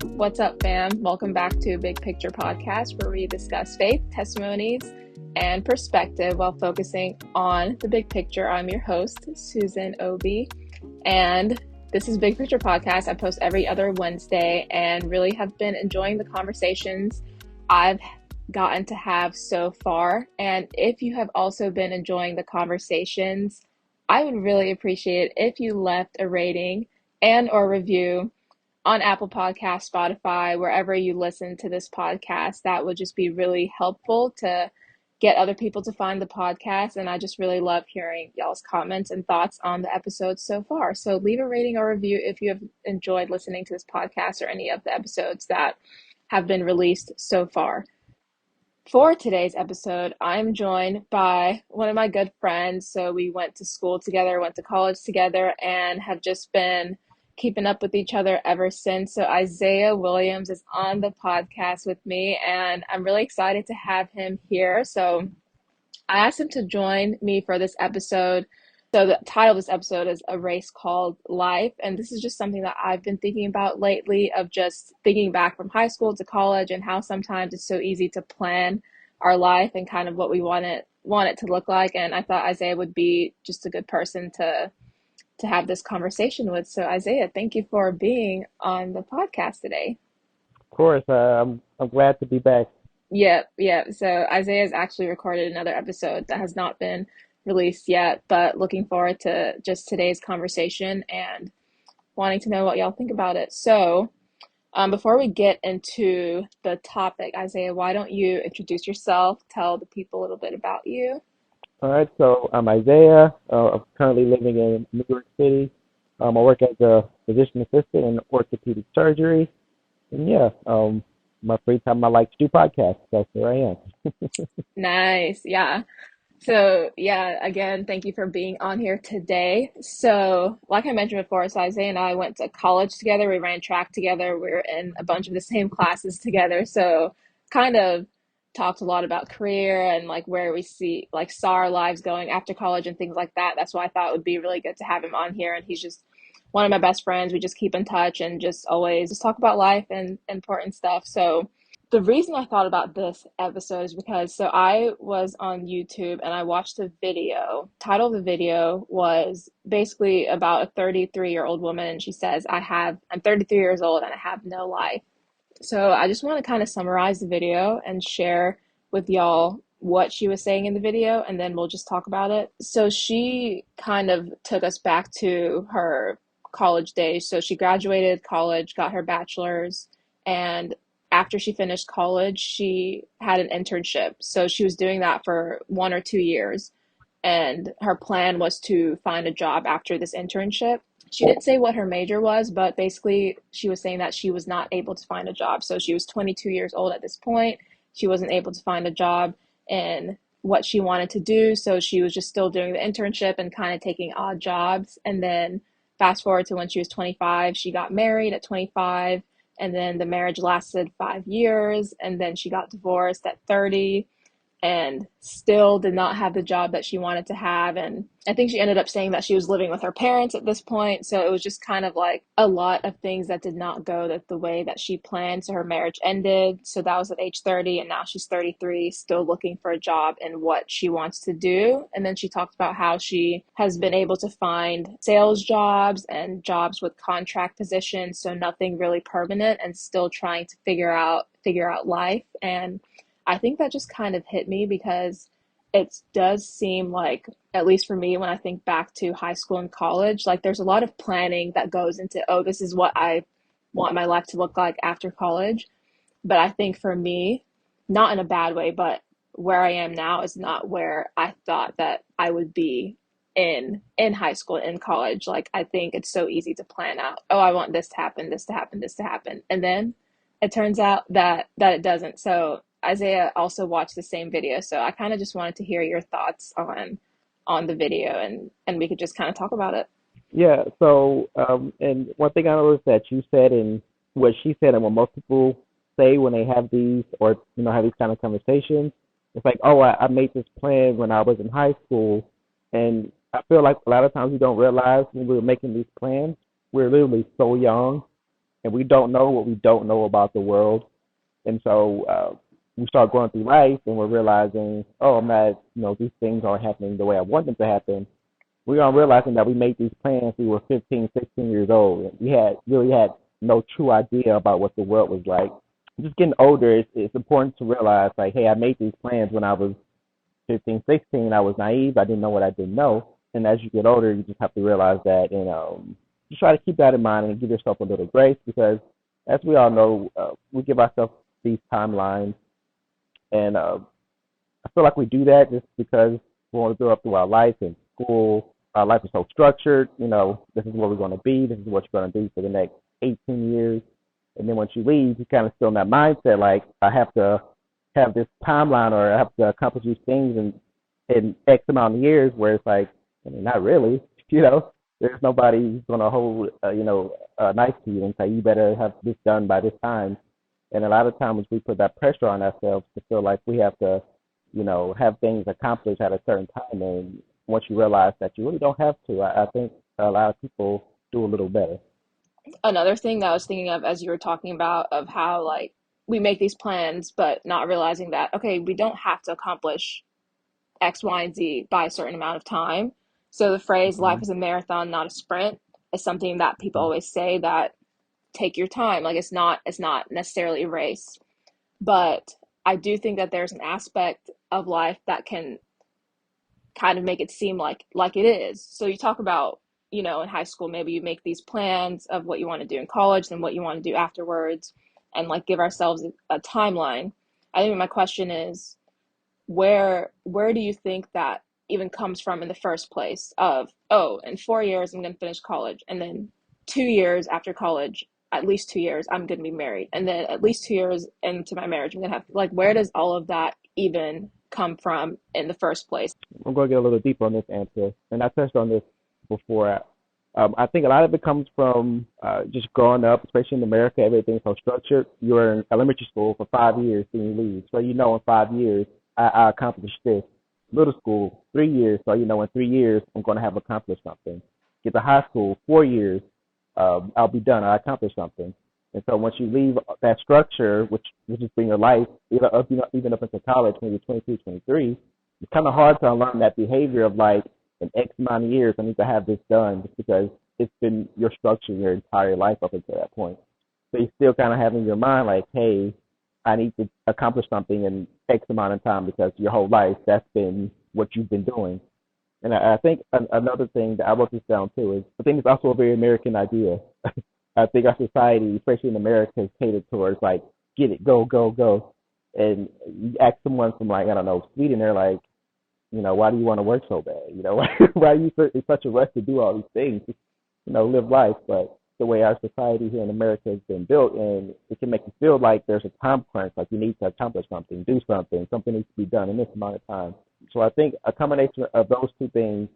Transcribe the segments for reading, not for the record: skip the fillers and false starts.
What's up, fam? Welcome back to Big Picture Podcast, where we discuss faith, testimonies, and perspective while focusing on the big picture. I'm your host, Susan Obi, and this is Big Picture Podcast. I post every other Wednesday and really have been enjoying the conversations I've gotten to have so far. And if you have also been enjoying the conversations, I would really appreciate it if you left a rating and or review on Apple Podcasts, Spotify, wherever you listen to this podcast. That would just be really helpful to get other people to find the podcast. And I just really love hearing y'all's comments and thoughts on the episodes so far. So leave a rating or review if you have enjoyed listening to this podcast or any of the episodes that have been released so far. For today's episode, I'm joined by one of my good friends. So we went to school together, went to college together, and have just been keeping up with each other ever since. So Isaiah Williams is on the podcast with me, and I'm really excited to have him here. So I asked him to join me for this episode. So the title of this episode is A Race Called Life. And this is just something that I've been thinking about lately, of just thinking back from high school to college and how sometimes it's so easy to plan our life and kind of what we want it to look like. And I thought Isaiah would be just a good person to have this conversation with. So Isaiah, thank you for being on the podcast today. Of course, I'm glad to be back. Yeah. So Isaiah's actually recorded another episode that has not been released yet, but looking forward to just today's conversation and wanting to know what y'all think about it. So before we get into the topic, Isaiah, why don't you introduce yourself, tell the people a little bit about you? All right, so I'm Isaiah. I'm currently living in New York City. I work as a physician assistant in orthopedic surgery, and my free time I like to do podcasts. So here I am. Nice. Yeah. So, yeah, again, thank you for being on here today. So, like I mentioned before, so Isaiah and I went to college together. We ran track together. We were in a bunch of the same classes together. So, kind of talked a lot about career and like where we saw our lives going after college and things like that. That's why I thought it would be really good to have him on here. And he's just one of my best friends. We just keep in touch and just always just talk about life and important stuff. So, the reason I thought about this episode is because I was on YouTube and I watched a video. Title of the video was basically about a 33-year-old woman, and she says, I'm 33 years old and I have no life. So I just want to kind of summarize the video and share with y'all what she was saying in the video, and then we'll just talk about it. So she kind of took us back to her college days. So she graduated college, got her bachelor's, and after she finished college, she had an internship. So she was doing that for 1 or 2 years. And her plan was to find a job after this internship. She didn't say what her major was, but basically she was saying that she was not able to find a job. So she was 22 years old at this point. She wasn't able to find a job in what she wanted to do. So she was just still doing the internship and kind of taking odd jobs. And then fast forward to when she was 25, she got married at 25. And then the marriage lasted 5 years. And then she got divorced at 30 and still did not have the job that she wanted to have. And I think she ended up saying that she was living with her parents at this point. So it was just kind of like a lot of things that did not go the way that she planned. So her marriage ended. So that was at age 30. And now she's 33, still looking for a job in what she wants to do. And then she talked about how she has been able to find sales jobs and jobs with contract positions. So nothing really permanent, and still trying to figure out life. And I think that just kind of hit me because it does seem like, at least for me, when I think back to high school and college, like there's a lot of planning that goes into, oh, this is what I want my life to look like after college. But I think for me, not in a bad way, but where I am now is not where I thought that I would be in high school, in college. Like I think it's so easy to plan out, oh, I want this to happen, this to happen, this to happen. And then it turns out that it doesn't. So Isaiah also watched the same video, so I kind of just wanted to hear your thoughts on the video, and we could just kind of talk about it. Yeah. So, and one thing I noticed that you said and what she said, and what most people say when they have these or have these kind of conversations, it's like, oh, I made this plan when I was in high school, and I feel like a lot of times we don't realize when we're making these plans, we're literally so young and we don't know what we don't know about the world. And so we start going through life and we're realizing, oh, I'm not, these things aren't happening the way I want them to happen. We aren't realizing that we made these plans. We were 15, 16 years old. We had really had no true idea about what the world was like. Just getting older, it's important to realize, like, hey, I made these plans when I was 15, 16. I was naive. I didn't know what I didn't know. And as you get older, you just have to realize that, just try to keep that in mind and give yourself a little grace because, as we all know, we give ourselves these timelines. And I feel like we do that just because we want to go up through our life in school. Our life is so structured. This is where we're going to be. This is what you're going to do for the next 18 years. And then once you leave, you're kind of still in that mindset like, I have to have this timeline or I have to accomplish these things in X amount of years, where it's like, I mean, not really. There's nobody who's going to hold, a knife to you and say, you better have this done by this time. And a lot of times we put that pressure on ourselves to feel like we have to, have things accomplished at a certain time. And once you realize that you really don't have to, I think a lot of people do a little better. Another thing that I was thinking of as you were talking about of how like we make these plans, but not realizing that, okay, we don't have to accomplish X, Y, and Z by a certain amount of time. So the phrase Mm-hmm. life is a marathon, not a sprint is something that people always say that take your time. Like it's not necessarily a race. But I do think that there's an aspect of life that can kind of make it seem like it is. So you talk about, in high school, maybe you make these plans of what you want to do in college and what you want to do afterwards, and like give ourselves a timeline. I think my question is, where do you think that even comes from in the first place of, oh, in 4 years I'm going to finish college, and then 2 years after college, at least 2 years I'm going to be married, and then at least 2 years into my marriage I'm going to have, like, where does all of that even come from in the first place? I'm going to get a little deeper on this answer, and I touched on this before. I think a lot of it comes from just growing up, especially in America. Everything's so structured. You're in elementary school for 5 years, then you leave. So in 5 years, I accomplished this. Middle school, 3 years. So in 3 years, I'm going to have accomplished something. Get to high school, 4 years, I'll be done. I accomplished something. And so once you leave that structure, which has been your life, even up into college when you're 22, 23, it's kind of hard to unlearn that behavior of like, in X amount of years, I need to have this done just because it's been your structure your entire life up until that point. So you still kind of have in your mind like, hey, I need to accomplish something in X amount of time because your whole life that's been what you've been doing. And I think another thing that I wrote this down too is I think it's also a very American idea. I think our society, especially in America, is catered towards like get it, go, go, go. And you ask someone from like I don't know Sweden, they're like, why do you want to work so bad? Why are you in such a rush to do all these things? Live life. But the way our society here in America has been built, and it can make you feel like there's a time crunch, like you need to accomplish something, do something, something needs to be done in this amount of time. So I think a combination of those two things,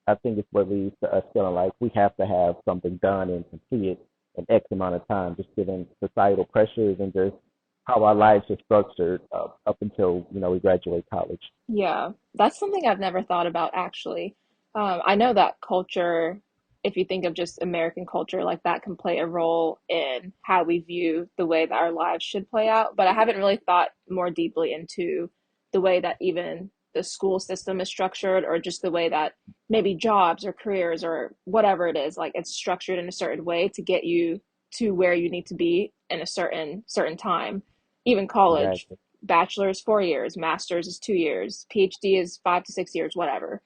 I think is what leads to us feeling like we have to have something done and completed in X amount of time, just given societal pressures and just how our lives are structured up until we graduate college. Yeah, that's something I've never thought about actually. I know that culture, if you think of just American culture, like that can play a role in how we view the way that our lives should play out. But I haven't really thought more deeply into the way that even the school system is structured, or just the way that maybe jobs or careers or whatever it is, like it's structured in a certain way to get you to where you need to be in a certain time. Even college, Exactly. bachelor's 4 years, master's is 2 years, PhD is 5 to 6 years, whatever.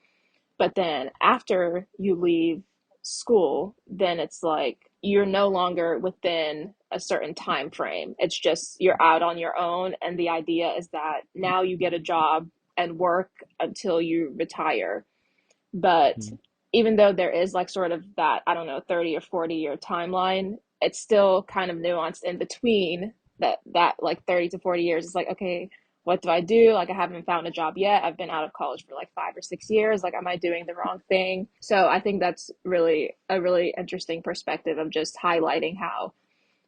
But then after you leave school, then it's like you're no longer within a certain time frame. It's just you're out on your own, and the idea is that now you get a job and work until you retire. But Mhm. even though there is like sort of that, I don't know, 30 or 40 year timeline, it's still kind of nuanced in between that like 30 to 40 years. It's like, okay, what do I do? Like I haven't found a job yet. I've been out of college for like 5 or 6 years. Like, am I doing the wrong thing? So I think that's really a really interesting perspective of just highlighting how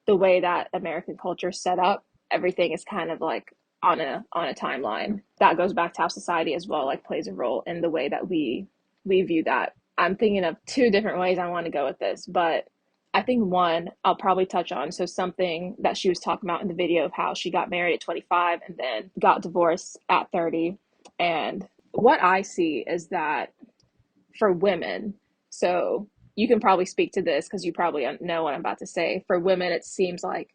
the way that American culture is set up, everything is kind of like on a timeline. That goes back to how society as well like plays a role in the way that we view that. I'm thinking of two different ways I want to go with this, but I think one I'll probably touch on. So something that she was talking about in the video of how she got married at 25 and then got divorced at 30. And what I see is that for women, so you can probably speak to this because you probably know what I'm about to say. For women, it seems like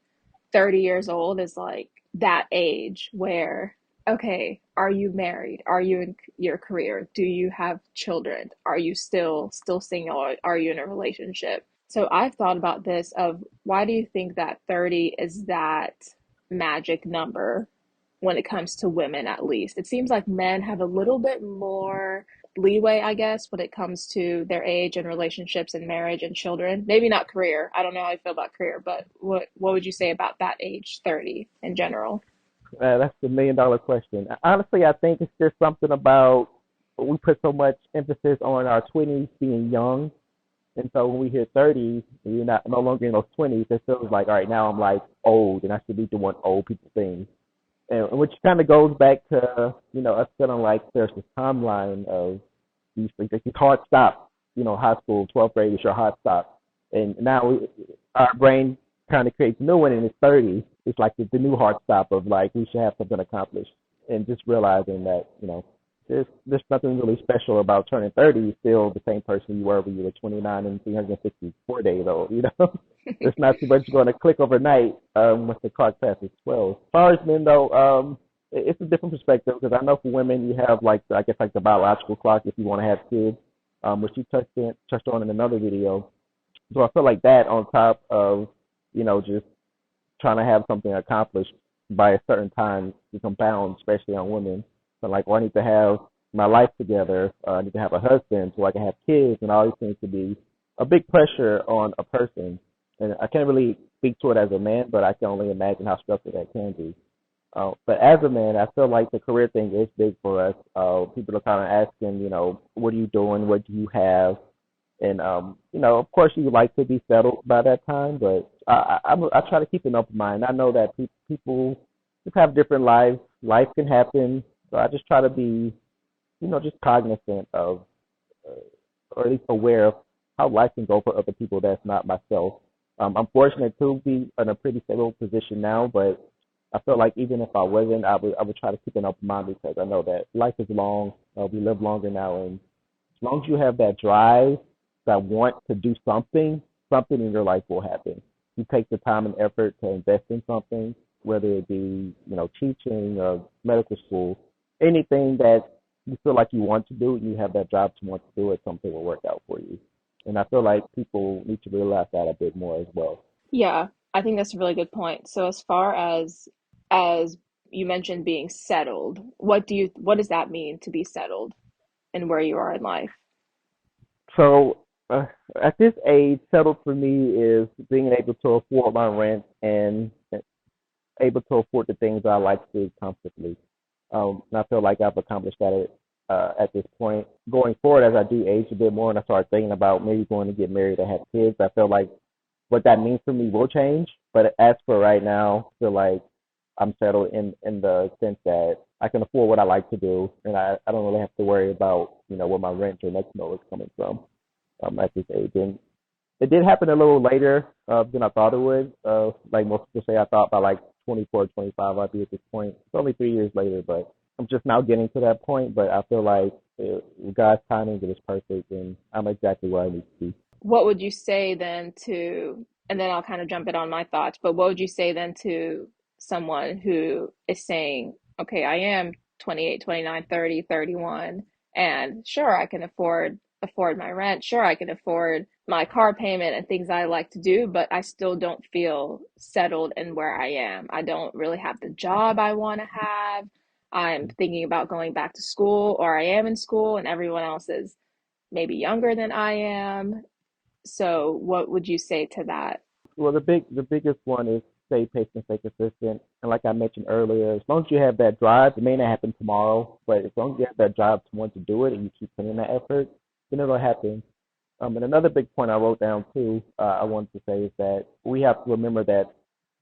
30 years old is like that age where, okay, are you married? Are you in your career? Do you have children? Are you still single? Are you in a relationship? So I've thought about this of why do you think that 30 is that magic number when it comes to women, at least? It seems like men have a little bit more leeway, I guess, when it comes to their age and relationships and marriage and children. Maybe not career. I don't know how I feel about career, but what would you say about that age 30 in general? That's the $1 million question. Honestly, I think it's just something about we put so much emphasis on our 20s being young. And so when we hit 30, you're not no longer in those 20s. It feels like, all right, now I'm like old and I should be doing old people things. And which kind of goes back to, us feeling like there's this timeline of these things. Like these hard stop, high school, 12th grade is your hard stop. And now our brain kind of creates a new one in its 30s. It's like the new hard stop of like, we should have something accomplished. And just realizing that, there's nothing really special about turning 30. You're still the same person you were when you were 29 and 364 days old. There's not too much going to click overnight once the clock passes 12. As far as men, though, it's a different perspective because I know for women you have like I guess like the biological clock if you want to have kids, which you touched on in another video. So I feel like that on top of just trying to have something accomplished by a certain time to compound, especially on women. So like, well, I need to have my life together. I need to have a husband so I can have kids, and all these things to be a big pressure on a person. And I can't really speak to it as a man, but I can only imagine how stressful that can be. But as a man, I feel like the career thing is big for us. People are kind of asking, what are you doing? What do you have? And of course, you would like to be settled by that time, but I try to keep an open mind. I know that people just have different lives. Life can happen, so I just try to be, just cognizant of, or at least aware of how life can go for other people that's not myself. I'm fortunate to be in a pretty stable position now, but I feel like even if I wasn't, I would try to keep an open mind because I know that life is long. We live longer now, and as long as you have that drive, that want to do something, something in your life will happen. You take the time and effort to invest in something, whether it be, teaching or medical school, anything that you feel like you want to do, and you have that drive to want to do it, something will work out for you. And I feel like people need to realize that a bit more as well. Yeah, I think that's a really good point. So as far as you mentioned being settled, what does that mean to be settled and where you are in life? So at this age, settled for me is being able to afford my rent and able to afford the things I like to do comfortably. And I feel like I've accomplished that at this point. Going forward, as I do age a bit more and I start thinking about maybe going to get married and have kids, I feel like what that means for me will change. But as for right now, I feel like I'm settled in the sense that I can afford what I like to do, and I don't really have to worry about where my rent or next bill is coming from at this age. And it did happen a little later than I thought it would. Like most people say, I thought by like 24, 25 I'd be at this point. It's only 3 years later, but I'm just now getting to that point. But I feel like God's timing is perfect, and I'm exactly where I need to be. What would you say then to, and then I'll kind of jump in on my thoughts, but what would you say then to someone who is saying, okay, I am 28, 29, 30, 31, and sure, I can afford my rent, sure, I can afford my car payment and things I like to do, but I still don't feel settled in where I am. I don't really have the job I want to have. I'm thinking about going back to school, or I am in school, and everyone else is maybe younger than I am. So what would you say to that? Well, the biggest one is stay patient, stay consistent, and like I mentioned earlier, as long as you have that drive, it may not happen tomorrow, but as long as you have that drive to want to do it and you keep putting in that effort, then it'll happen. And another big point I wrote down too, I wanted to say is that we have to remember that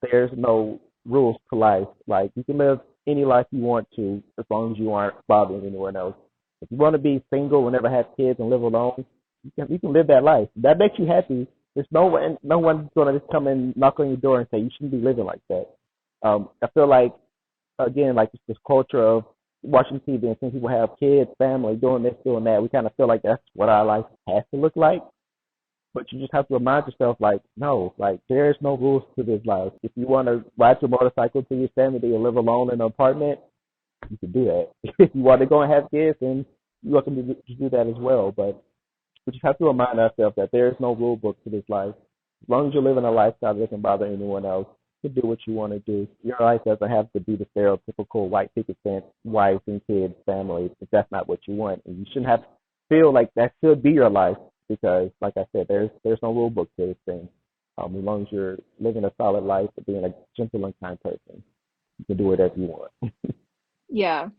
there's no rules to life. Like you can live any life you want to as long as you aren't bothering anyone else. If you want to be single and never have kids and live alone, you can live that life. If that makes you happy, there's no one's gonna just come and knock on your door and say you shouldn't be living like that. I feel like again, like this culture of watching TV and seeing people have kids, family, doing this, doing that. We kind of feel like that's what our life has to look like. But you just have to remind yourself, like, no, like there's no rules to this life. If you want to ride your motorcycle to your 70 or live alone in an apartment, you can do that. If you want to go and have kids, then you're welcome to do that as well. But we just have to remind ourselves that there is no rule book to this life. As long as you're living a lifestyle that doesn't bother anyone else, you can do what you want to do. Your life doesn't have to be the stereotypical white picket fence, wives and kids, families, if that's not what you want. And you shouldn't have to feel like that should be your life because, like I said, there's no rule book to this thing. As long as you're living a solid life and being a gentle and kind person, you can do whatever you want. Yeah.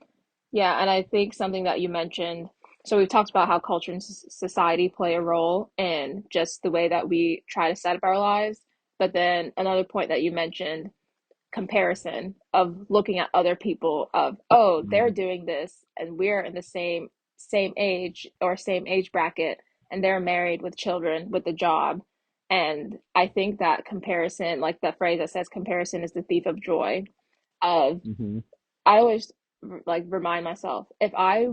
Yeah, and I think something that you mentioned, so we've talked about how culture and society play a role in just the way that we try to set up our lives. But then another point that you mentioned, comparison of looking at other people of, oh, they're Mhm. doing this and we're in the same age or same age bracket and they're married with children with a job. And I think that comparison, like the phrase that says comparison is the thief of joy, of Mhm. I always like remind myself if I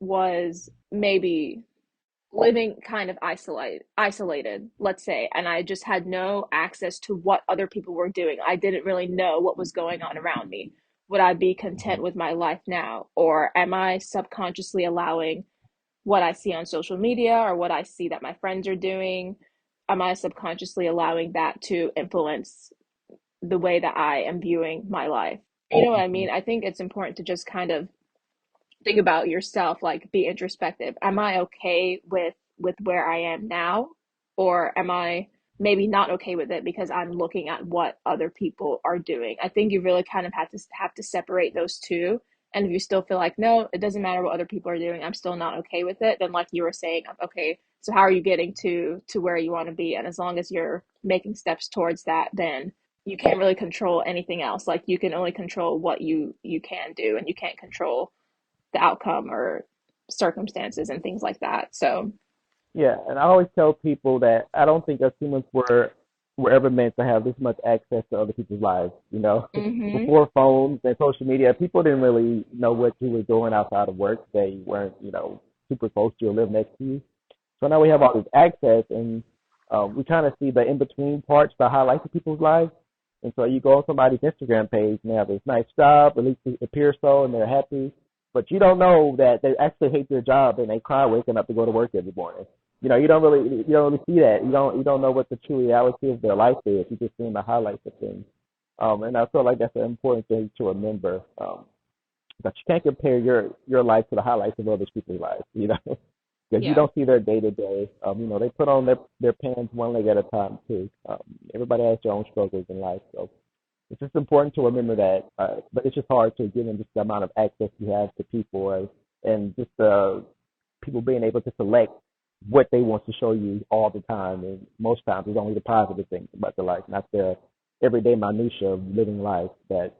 was maybe living kind of isolated, let's say, and I just had no access to what other people were doing. I didn't really know what was going on around me. Would I be content Mhm. with my life now? Or am I subconsciously allowing what I see on social media or what I see that my friends are doing? Am I subconsciously allowing that to influence the way that I am viewing my life? You know what I Mhm. mean? I think it's important to just kind of think about yourself, like be introspective. Am I okay with where I am now, or am I maybe not okay with it because I'm looking at what other people are doing? I think you really kind of have to separate those two. And if you still feel like no, it doesn't matter what other people are doing, I'm still not okay with it, then like you were saying, okay, so how are you getting to where you want to be? And as long as you're making steps towards that, then you can't really control anything else. Like you can only control what you can do, and you can't control the outcome or circumstances and things like that. So, Yeah, and I always tell people that I don't think us humans were ever meant to have this much access to other people's lives. mhm. Before phones and social media, people didn't really know what you were doing outside of work. They weren't, super close to you or live next to you. So now we have all this access, and we kind of see the in between parts, the highlights of people's lives. And so you go on somebody's Instagram page, and they have this nice job, at least it appears so, and they're happy. But you don't know that they actually hate their job and they cry waking up to go to work every morning. You don't really see that. You don't know what the true reality of their life is. You just see the highlights of things. And I feel like that's an important thing to remember. That you can't compare your life to the highlights of other people's lives. Because you Yeah. don't see their day to day. They put on their pants one leg at a time too. Everybody has their own struggles in life, so it's just important to remember that. But it's just hard to given just the amount of access you have to people, and just people being able to select what they want to show you all the time. And most times, it's only the positive things about their life, not the everyday minutia of living life that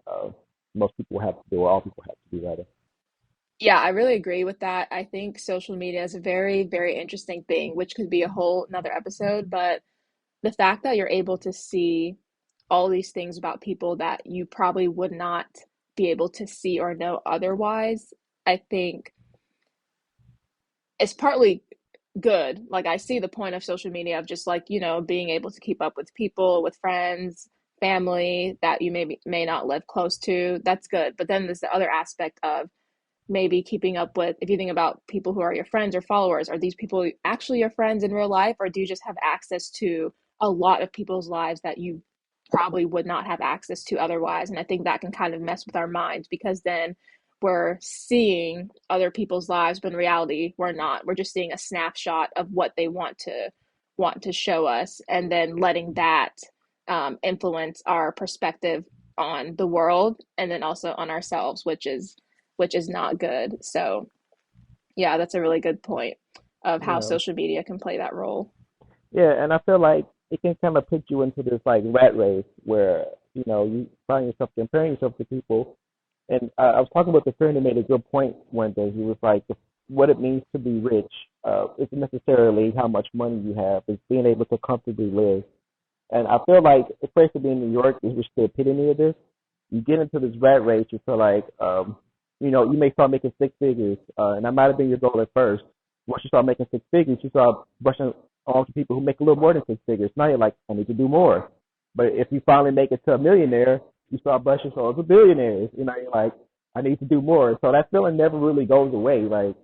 most people have to do, or all people have to do, rather. Yeah, I really agree with that. I think social media is a very, very interesting thing, which could be a whole another episode. But the fact that you're able to see all these things about people that you probably would not be able to see or know otherwise, I think it's partly good. Like I see the point of social media of just like, being able to keep up with people, with friends, family that you may not live close to. That's good. But then there's the other aspect of maybe keeping up with, if you think about people who are your friends or followers, are these people actually your friends in real life, or do you just have access to a lot of people's lives that you probably would not have access to otherwise? And I think that can kind of mess with our minds because then we're seeing other people's lives, but in reality we're not. We're just seeing a snapshot of what they want to show us, and then letting that influence our perspective on the world and then also on ourselves, which is not good. So, yeah, that's a really good point of how Yeah. social media can play that role. Yeah, and I feel like it can kind of put you into this like rat race where you find yourself comparing yourself to people. And I was talking with a friend who made a good point one day. He was like, what it means to be rich isn't necessarily how much money you have. It's being able to comfortably live. And I feel like, especially being in New York, is just the epitome of this. You get into this rat race, you feel like, you may start making six figures, and that might have been your goal at first. Once you start making six figures, you start brushing on to people who make a little more than six figures. Now you're like, I need to do more. But if you finally make it to a millionaire, you start brushing towards the billionaires. You're like, I need to do more. So that feeling never really goes away. Like,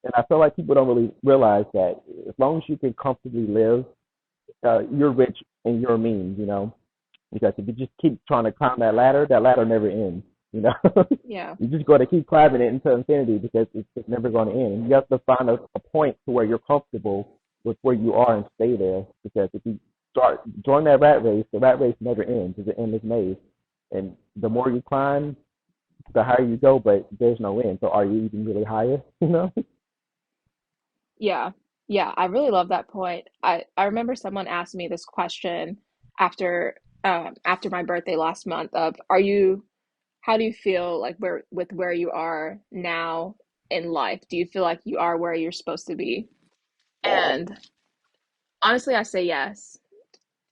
and I feel like people don't really realize that as long as you can comfortably live, you're rich in your means. Because if you just keep trying to climb that ladder never ends. You know, Yeah. you just got to keep climbing it into infinity because it's never going to end. You have to find a point to where you're comfortable with where you are and stay there. Because if you start join that rat race, the rat race never ends. It's an endless maze, and the more you climb, the higher you go. But there's no end. So are you even really higher? You know? Yeah. Yeah, I really love that point. I remember someone asked me this question after after my birthday last month of how do you feel like where you are now in life? Do you feel like you are where you're supposed to be? And honestly, I say yes.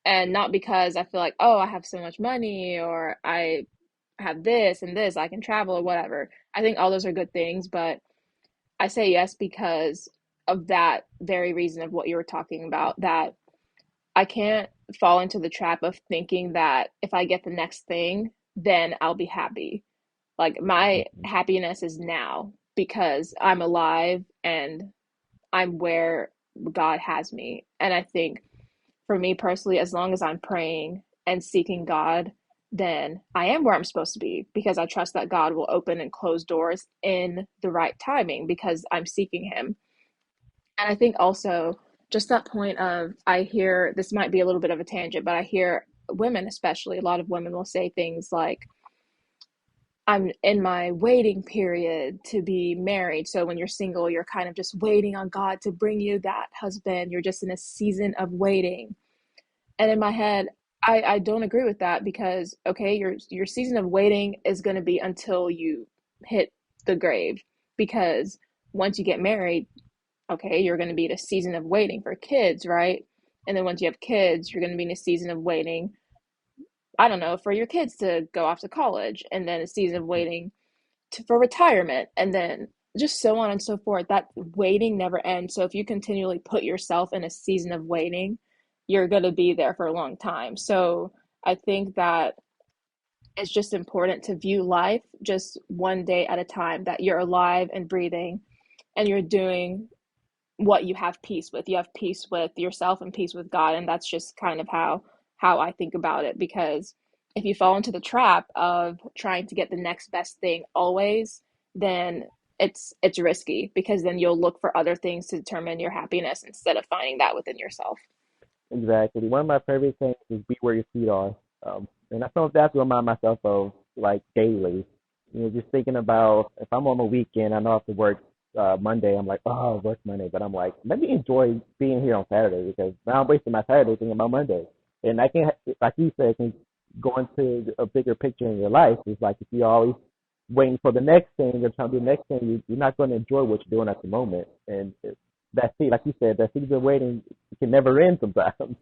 And not because I feel like, oh, I have so much money or I have this and this, I can travel or whatever. I think all those are good things, but I say yes because of that very reason of what you were talking about, that I can't fall into the trap of thinking that if I get the next thing, then I'll be happy. Like my happiness is now because I'm alive and I'm where God has me. And I think for me personally, as long as I'm praying and seeking God, then I am where I'm supposed to be because I trust that God will open and close doors in the right timing because I'm seeking Him. And I think also just that point of I hear this might be a little bit of a tangent, but I hear women, especially a lot of women will say things like, I'm in my waiting period to be married. So when you're single, you're kind of just waiting on God to bring you that husband. You're just in a season of waiting. And in my head, I don't agree with that because okay, your season of waiting is going to be until you hit the grave because once you get married, okay, you're going to be in a season of waiting for kids, right? And then once you have kids, you're going to be in a season of waiting, I don't know, for your kids to go off to college, and then a season of waiting for retirement, and then just so on and so forth. That waiting never ends. So if you continually put yourself in a season of waiting, you're going to be there for a long time. So I think that it's just important to view life just one day at a time, that you're alive and breathing and you're doing what you have peace with. You have peace with yourself and peace with God, and that's just kind of how I think about it. Because if you fall into the trap of trying to get the next best thing always, then it's risky because then you'll look for other things to determine your happiness instead of finding that within yourself. Exactly. One of my favorite things is be where your feet are. And I feel that's what I remind myself of like daily. Just thinking about if I'm on a weekend, I know I have to work Monday. I'm like, oh, I work Monday, but I'm like, let me enjoy being here on Saturday because now I'm wasting my Saturday thinking about Monday. And I can, like you said, can go into a bigger picture in your life. It's like if you're always waiting for the next thing or trying to do the next thing, you're not going to enjoy what you're doing at the moment. And that seat, like you said, that season of waiting can never end sometimes.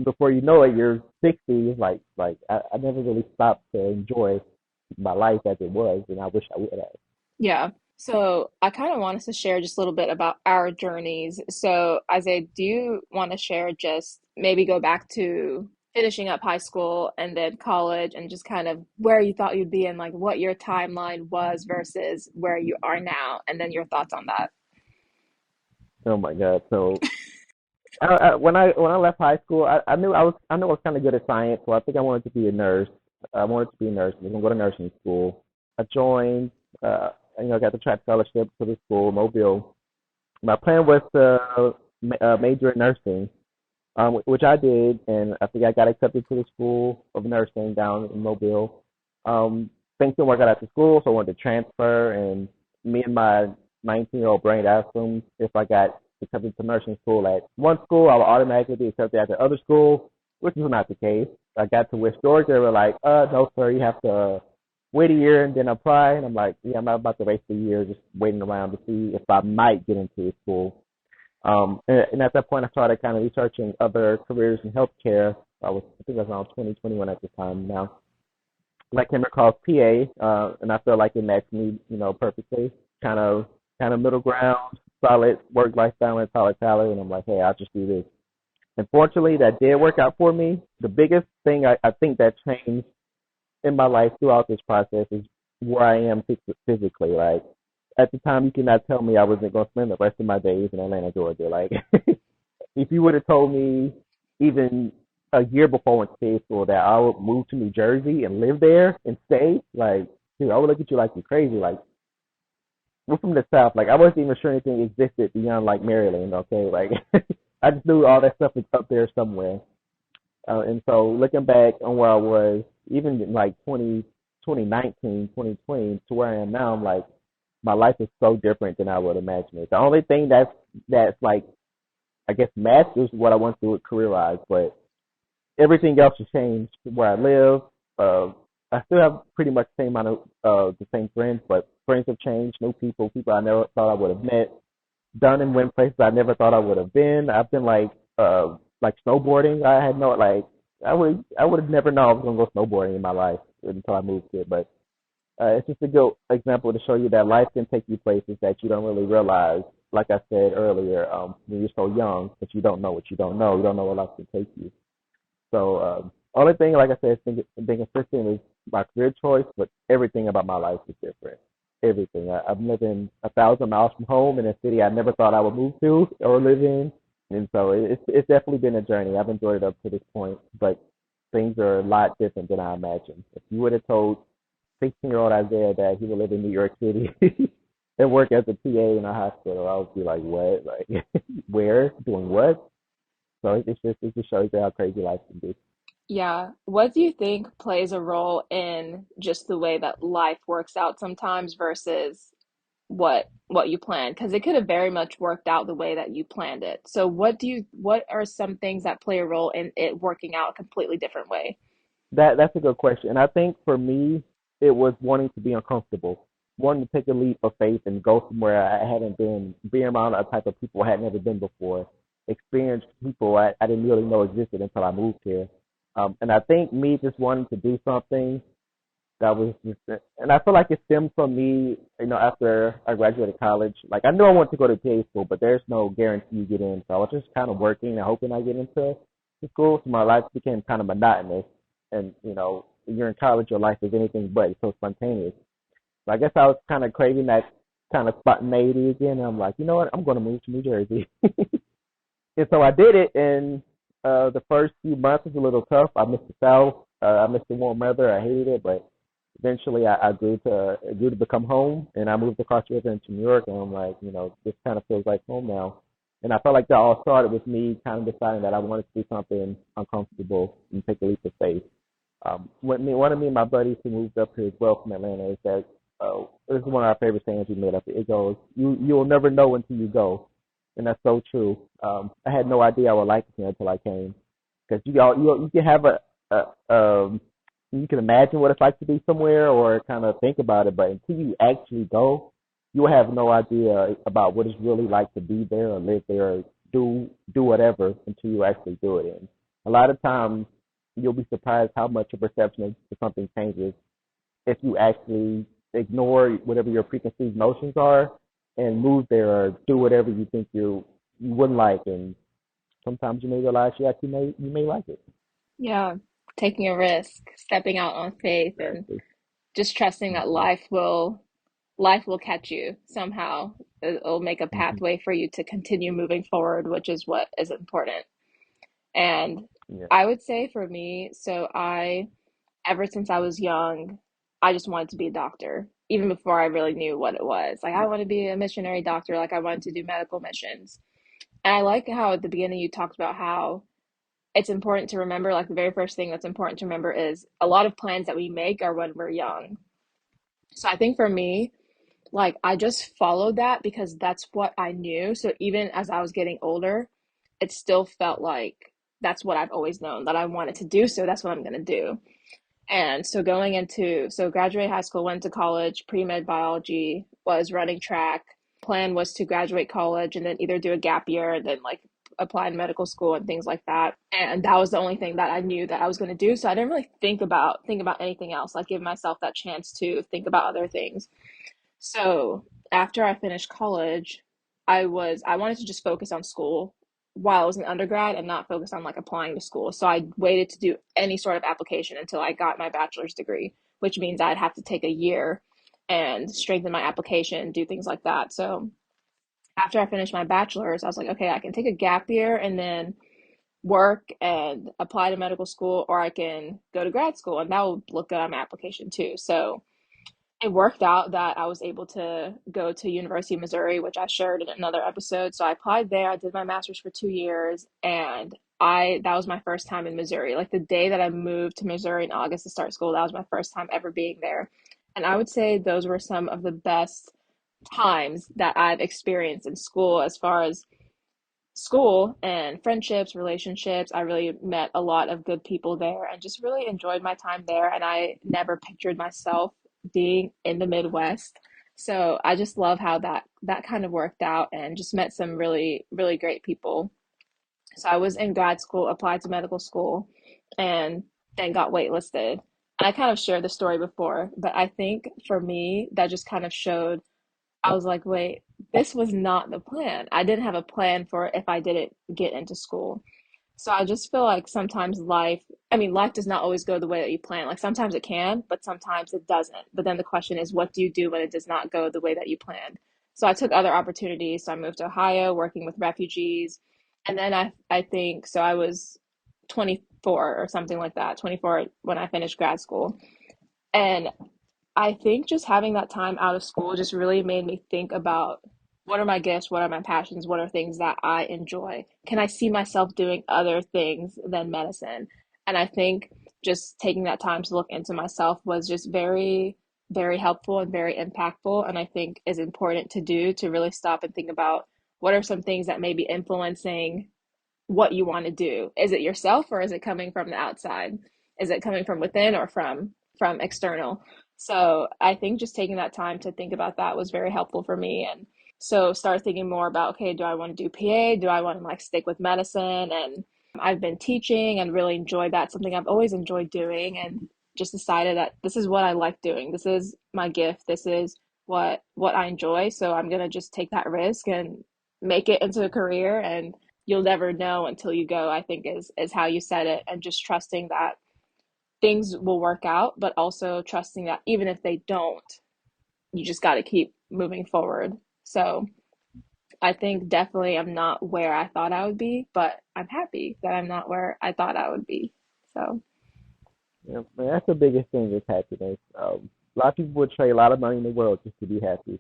Before you know it, you're 60. It's like I never really stopped to enjoy my life as it was, and I wish I would have. Yeah. So I kind of want us to share just a little bit about our journeys. So Isaiah, do you want to share just maybe go back to finishing up high school and then college and just kind of where you thought you'd be and like what your timeline was versus where you are now, and then your thoughts on that? Oh my God! So when I left high school, I knew I was kind of good at science, so I think I wanted to be a nurse. I wanted to be a nurse. I was gonna go to nursing school. I joined. I got the track scholarship to the school, Mobile. My plan was to major in nursing, which I did, and I think I got accepted to the School of Nursing down in Mobile. Things didn't work out after school, so I wanted to transfer, and me and my 19-year-old brain asked them if I got accepted to nursing school at one school, I would automatically be accepted at the other school, which was not the case. I got to West Georgia, they were like, no, sir, you have to wait a year and then apply. And I'm like, yeah, I'm not about to waste a year just waiting around to see if I might get into a school. And at that point, I started kind of researching other careers in healthcare. I think I was around 2021 at the time now. Like came across PA, and I feel like it matched me, perfectly. Kind of, kind of middle ground, solid work-life balance, solid salary, and I'm like, hey, I'll just do this. Unfortunately, that did work out for me. The biggest thing I think that changed in my life throughout this process is where I am physically. Like at the time, you cannot tell me I wasn't going to spend the rest of my days in Atlanta, Georgia. Like if you would have told me even a year before I went to state school that I would move to New Jersey and live there and stay, like, dude, I would look at you like you're crazy. Like we're from the South. Like I wasn't even sure anything existed beyond like Maryland. Okay, like I just knew all that stuff was up there somewhere. And so looking back on where I was, even in like 2019, 2020 to where I am now, I'm like, my life is so different than I would imagine it. The only thing that's like, I guess, matched is what I went through career wise, but everything else has changed. Where I live, I still have pretty much the same amount of the same friends, but friends have changed. New people, people I never thought I would have met, done and went places I never thought I would have been. I've been like snowboarding. I had no like I would have never known I was gonna go snowboarding in my life until I moved here. But it's just a good example to show you that life can take you places that you don't really realize. Like I said earlier, when you're so young, but you don't know what you don't know. You don't know where life can take you. So only thing, like I said, being consistent is my career choice, but everything about my life is different. Everything. I'm living 1,000 miles from home in a city I never thought I would move to or live in, and so it's definitely been a journey. I've enjoyed it up to this point, but things are a lot different than I imagined. If you would have told 16-year-old Isaiah that he would live in New York City and work as a PA in a hospital, I would be like, what? Like, where? Doing what? So it just shows you how crazy life can be. Yeah. What do you think plays a role in just the way that life works out sometimes versus what you planned? Because it could have very much worked out the way that you planned it. So what are some things that play a role in it working out a completely different way? That's a good question. And I think for me, it was wanting to be uncomfortable, wanting to take a leap of faith and go somewhere I hadn't been, be around a type of people I had never been before, experience people I didn't really know existed until I moved here. And I think me just wanting to do something that was just, and I feel like it stemmed from me, after I graduated college. Like I knew I wanted to go to PA school, but there's no guarantee you get in. So I was just kind of working and hoping I get into the school. So my life became kind of monotonous. And when you're in college, your life is anything but. It's so spontaneous. So I guess I was kind of craving that kind of spontaneity again. And I'm like, you know what? I'm going to move to New Jersey. And so I did it. And the first few months was a little tough. I missed the South. I missed the warm weather. I hated it, but eventually I grew to become home, and I moved across the river into New York, and I'm like, this kind of feels like home now. And I felt like that all started with me kind of deciding that I wanted to do something uncomfortable and take a leap of faith. One of me and my buddies who moved up here as well from Atlanta is that this is one of our favorite sayings we made up. It goes, you'll never know until you go," and that's so true. I had no idea I would like it here until I came, because you can have you can imagine what it's like to be somewhere or kind of think about it, but until you actually go, you'll have no idea about what it's really like to be there or live there or do whatever until you actually do it. And a lot of times, you'll be surprised how much your perception of something changes if you actually ignore whatever your preconceived notions are and move there or do whatever you think you wouldn't like. And sometimes you may realize you may like it. Yeah, taking a risk, stepping out on faith, and Exactly. just trusting that Hmm. life will catch you somehow. It'll make a Hmm. pathway for you to continue moving forward, which is what is important. And Yeah. I would say for me, so I ever since I was young, I just wanted to be a doctor, even before I really knew what it was. Like I want to be a missionary doctor, like I wanted to do medical missions. And I like how at the beginning you talked about how it's important to remember, like the very first thing that's important to remember is a lot of plans that we make are when we're young. So I think for me, like I just followed that because that's what I knew. So even as I was getting older, it still felt like that's what I've always known that I wanted to do. So that's what I'm going to do. And so going into, so graduate high school, went to college, pre-med biology, was running track. Plan was to graduate college and then either do a gap year and then like apply in medical school and things like that. And that was the only thing that I knew that I was going to do. So I didn't really think about anything else, like give myself that chance to think about other things. So after I finished college, I wanted to just focus on school while I was an undergrad and not focus on like applying to school. So I waited to do any sort of application until I got my bachelor's degree, which means I'd have to take a year and strengthen my application, do things like that. So after I finished my bachelor's, I was like, okay, I can take a gap year and then work and apply to medical school, or I can go to grad school and that will look good on my application too. So it worked out that I was able to go to University of Missouri, which I shared in another episode. So I applied there. I did my master's for 2 years, and I that was my first time in Missouri. Like the day that I moved to Missouri in August to start school, that was my first time ever being there. And I would say those were some of the best times that I've experienced in school as far as school and friendships, relationships. I really met a lot of good people there and just really enjoyed my time there. And I never pictured myself being in the Midwest. So I just love how that kind of worked out and just met some really, really great people. So I was in grad school, applied to medical school, and then got waitlisted. And I kind of shared the story before, but I think for me, that just kind of showed I was like, wait, this was not the plan. I didn't have a plan for if I didn't get into school. So I just feel like sometimes life does not always go the way that you plan. Like sometimes it can, but sometimes it doesn't. But then the question is, what do you do when it does not go the way that you planned? So I took other opportunities. So I moved to Ohio, working with refugees. And then I think, so I was 24 or something like that, 24 when I finished grad school. And I think just having that time out of school just really made me think about what are my gifts, what are my passions, what are things that I enjoy? Can I see myself doing other things than medicine? And I think just taking that time to look into myself was just very, very helpful and very impactful. And I think is important to do to really stop and think about what are some things that may be influencing what you want to do. Is it yourself or is it coming from the outside? Is it coming from within or from external? So I think just taking that time to think about that was very helpful for me. And so start thinking more about, okay, do I want to do PA? Do I want to like stick with medicine? And I've been teaching and really enjoyed that, something I've always enjoyed doing, and just decided that this is what I like doing. This is my gift. This is what I enjoy. So I'm gonna just take that risk and make it into a career, and you'll never know until you go, I think is how you said it, and just trusting that things will work out, but also trusting that even if they don't, you just got to keep moving forward. So I think definitely I'm not where I thought I would be, but I'm happy that I'm not where I thought I would be. So, Yeah, man, that's the biggest thing is happiness. A lot of people would trade a lot of money in the world just to be happy.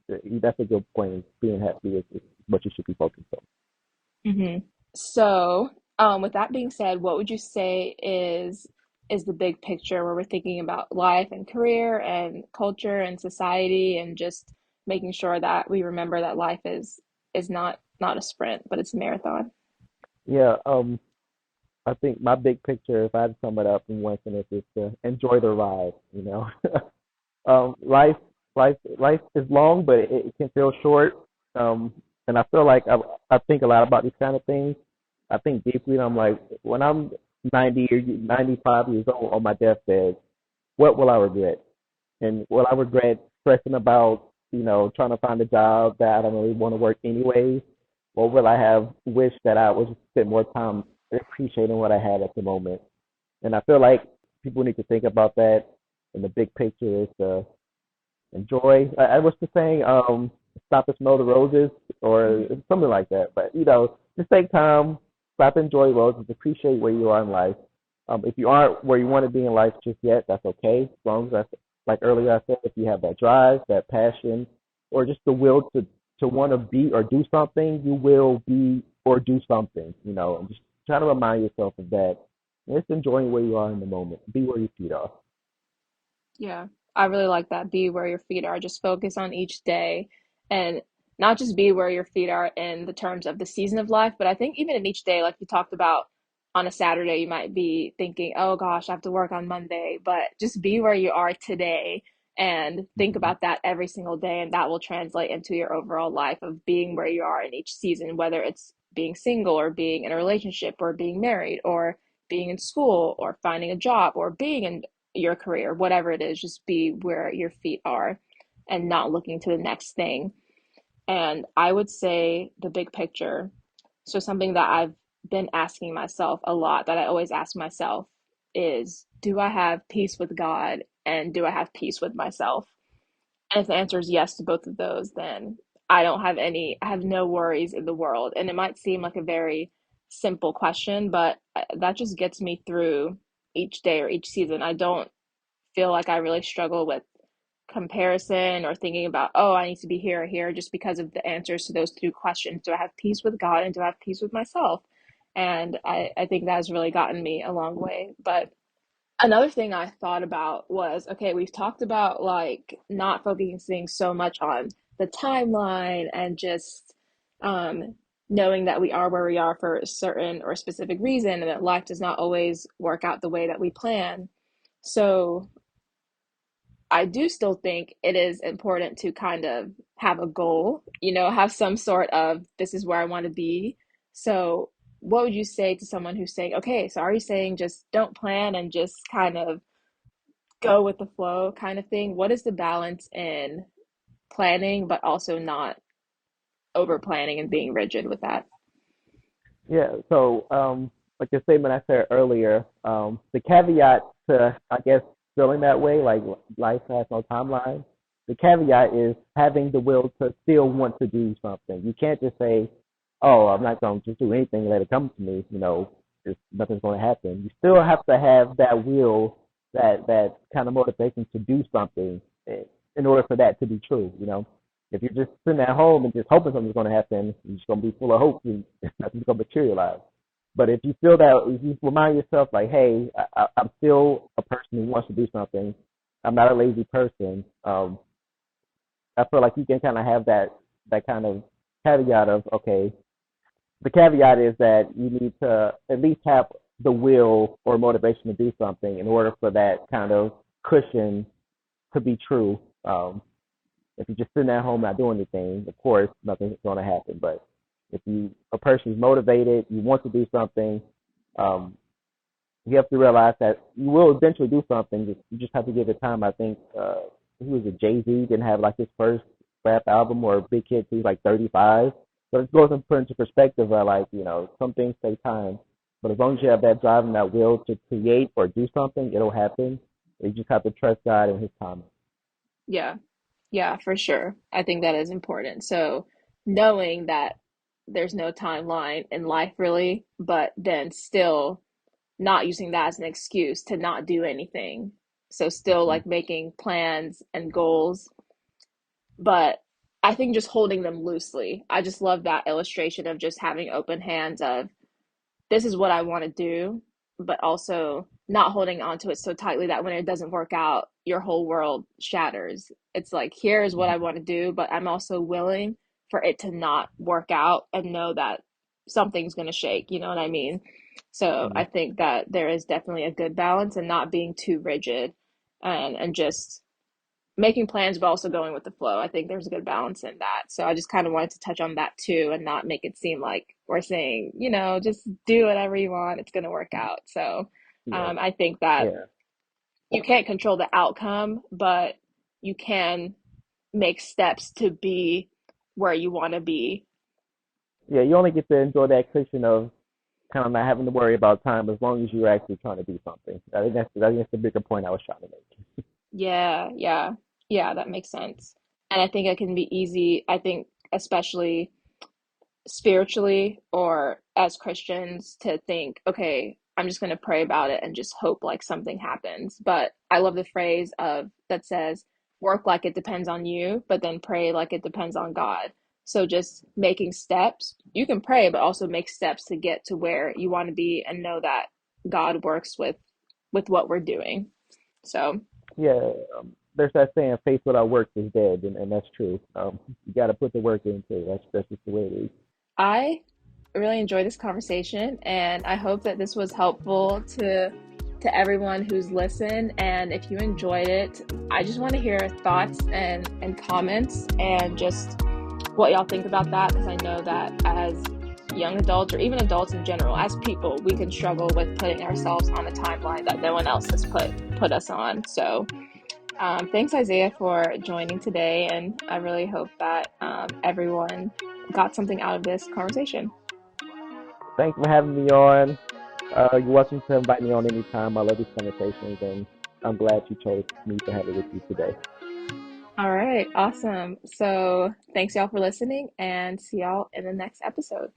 That's a good point. Being happy is what you should be focused on. mhm. So, with that being said, what would you say is the big picture where we're thinking about life and career and culture and society and just making sure that we remember that life is not a sprint, but it's a marathon. Yeah, I think my big picture, if I had to sum it up in one sentence, is to enjoy the ride. You know, life, life is long, but it can feel short. Um, and I feel like I think a lot about these kind of things. I think deeply, and I'm like, when I'm 90 or 95 years old on my deathbed, what will I regret? And will I regret stressing about, trying to find a job that I don't really want to work anyways? Or will I have wished that I would spend more time appreciating what I had at the moment? And I feel like people need to think about that. And the big picture is to enjoy. I was just saying, stop and smell the roses or Mhm. something like that. But just take time, stop and enjoy roses, appreciate where you are in life. If you aren't where you want to be in life just yet, that's okay. As long as like earlier I said, if you have that drive, that passion, or just the will to want to be or do something, you will be or do something. And just try to remind yourself of that. And just enjoying where you are in the moment. Be where your feet are. Yeah, I really like that. Be where your feet are. Just focus on each day and not just be where your feet are in the terms of the season of life, but I think even in each day, like you talked about on a Saturday, you might be thinking, oh gosh, I have to work on Monday, but just be where you are today and think Mhm. about that every single day. And that will translate into your overall life of being where you are in each season, whether it's being single or being in a relationship or being married or being in school or finding a job or being in your career, whatever it is, just be where your feet are and not looking to the next thing. And I would say the big picture. So, something that I've been asking myself a lot, that I always ask myself, is do I have peace with God and do I have peace with myself? And if the answer is yes to both of those, then I have no worries in the world. And it might seem like a very simple question, but that just gets me through each day or each season. I don't feel like I really struggle with comparison or thinking about, oh, I need to be here or here just because of the answers to those two questions. Do I have peace with God and do I have peace with myself? And I think that has really gotten me a long way. But another thing I thought about was, okay, we've talked about like not focusing so much on the timeline and just um, knowing that we are where we are for a certain or specific reason and that life does not always work out the way that we plan. So I do still think it is important to kind of have a goal, have some sort of this is where I want to be. So, what would you say to someone who's saying, okay, so are you saying just don't plan and just kind of go with the flow kind of thing? What is the balance in planning, but also not over planning and being rigid with that? Yeah. So, like the statement I said earlier, the caveat to, I guess, feeling that way, like life has no timeline. The caveat is having the will to still want to do something. You can't just say, "Oh, I'm not going to just do anything and let it come to me." Just nothing's going to happen. You still have to have that will, that kind of motivation to do something in order for that to be true. If you're just sitting at home and just hoping something's going to happen, you're just going to be full of hope and nothing's going to materialize. But if you feel that, if you remind yourself, like, hey, I'm still a person who wants to do something. I'm not a lazy person. I feel like you can kind of have that kind of caveat of, okay, the caveat is that you need to at least have the will or motivation to do something in order for that kind of cushion to be true. If you're just sitting at home not doing anything, of course nothing's going to happen. But if you a person is motivated, you want to do something, um, you have to realize that you will eventually do something. You just have to give it time. I think who was it? Jay Z didn't have like his first rap album or Big Hit. He was like 35. So it goes and put into perspective. Like some things take time, but as long as you have that drive and that will to create or do something, it'll happen. You just have to trust God and His timing. Yeah, yeah, for sure. I think that is important. So, knowing that there's no timeline in life really, but then still not using that as an excuse to not do anything. So still Mm-hmm. like making plans and goals, but I think just holding them loosely. I just love that illustration of just having open hands of this is what I want to do, but also not holding on to it so tightly that when it doesn't work out, your whole world shatters. It's like, here's what I Mm-hmm. want to do, but I'm also willing for it to not work out and know that something's going to shake. You know what I mean? So Mm-hmm. I think that there is definitely a good balance and not being too rigid and just making plans but also going with the flow. I think there's a good balance in that. So I just kind of wanted to touch on that too and not make it seem like we're saying, just do whatever you want, it's going to work out. So Yeah. I think that Yeah. you can't control the outcome, but you can make steps to be where you want to be. Yeah, you only get to enjoy that cushion of kind of not having to worry about time as long as you're actually trying to do something. I think that's the bigger point I was trying to make. Yeah, yeah, yeah, that makes sense. And I think it can be easy. I think, especially spiritually or as Christians to think, okay, I'm just going to pray about it and just hope like something happens. But I love the phrase of that says, work like it depends on you, but then pray like it depends on God. So just making steps. You can pray, but also make steps to get to where you want to be and know that God works with what we're doing. So Yeah, there's that saying, "Faith without works is dead," and that's true. You got to put the work into. That's just the way it is. I really enjoyed this conversation, and I hope that this was helpful to everyone who's listened. And if you enjoyed it, I just want to hear thoughts and comments and just what y'all think about that, because I know that as young adults or even adults in general, as people, we can struggle with putting ourselves on a timeline that no one else has put us on. So thanks, Isaiah, for joining today, and I really hope that everyone got something out of this conversation. Thanks for having me on. You're welcome to invite me on anytime. I love these conversations, and I'm glad you chose me to have it with you today. All right, awesome. So thanks y'all for listening, and see y'all in the next episode.